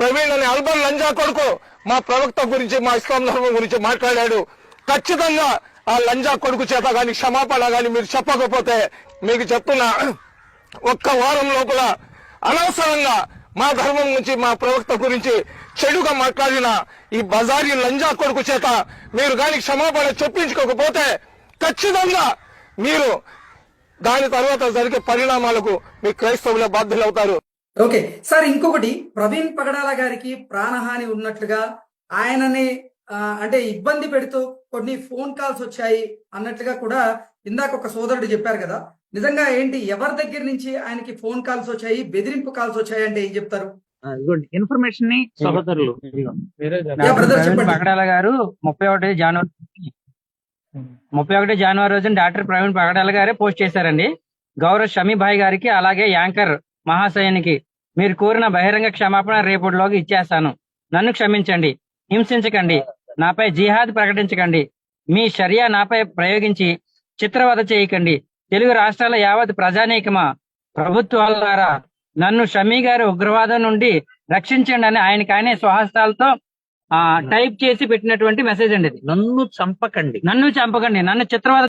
ప్రవీణ్ అనే అల్బన్ లంజా కొడుకు మా ప్రవక్త గురించి, మా ఇస్లాం ధర్మం గురించి మాట్లాడాడు. ఖచ్చితంగా ఆ లంజా కొడుకు చేత గాని క్షమాపణ గాని మీరు చెప్పకపోతే మీకు చెప్తున్నా, ఒక్క వారం లోపల అనవసరంగా మా ధర్మం గురించి, మా ప్రవక్త గురించి చెడుగా మాట్లాడిన ఈ బజారీ లంజా కొడుకు చేత మీరు గాని క్షమాపణ చెప్పించుకోకపోతే ఖచ్చితంగా మీరు దాని తర్వాత జరిగే పరిణామాలకు మీ క్రైస్తవుల బాధ్యులవుతారు. ఓకే సార్, ఇంకొకటి ప్రవీణ్ పగడాల గారికి ప్రాణహాని ఉన్నట్లుగా ఆయనని అంటే ఇబ్బంది పెడుతూ కొన్ని ఫోన్ కాల్స్ వచ్చాయి అన్నట్లుగా కూడా ఇందాక ఒక సోదరుడు చెప్పారు కదా, నిజంగా ఏంటి, ఎవరి దగ్గర నుంచి ఆయనకి ఫోన్ కాల్స్ వచ్చాయి, బెదిరింపు కాల్స్ వచ్చాయి అంటే ఏం చెప్తారు? ఇన్ఫర్మేషన్ ని సహోదరులు పగడాల గారు 31 జనవరి రోజున డాక్టర్ ప్రవీణ్ పగడాల గారే పోస్ట్ చేశారండి. గౌరవ్ షమీభాయ్ గారికి అలాగే యాంకర్ మహాశయానికి మీరు కోరిన బహిరంగ క్షమాపణ రేపటిలోకి ఇచ్చేస్తాను. నన్ను క్షమించండి, హింసించకండి, నాపై జిహాద్ ప్రకటించకండి, మీ షరియా నాపై ప్రయోగించి చిత్రవద చేయకండి. తెలుగు రాష్ట్రాల యావత్ ప్రజానీకమా, ప్రభుత్వాలారా, నన్ను షమీ గారి ఉగ్రవాదం నుండి రక్షించండి అని ఆయనకి స్వహస్తాలతో టైప్ చేసి పెట్టినటువంటి మెసేజ్ అండి. నన్ను చంపకండి, నన్ను చిత్రవద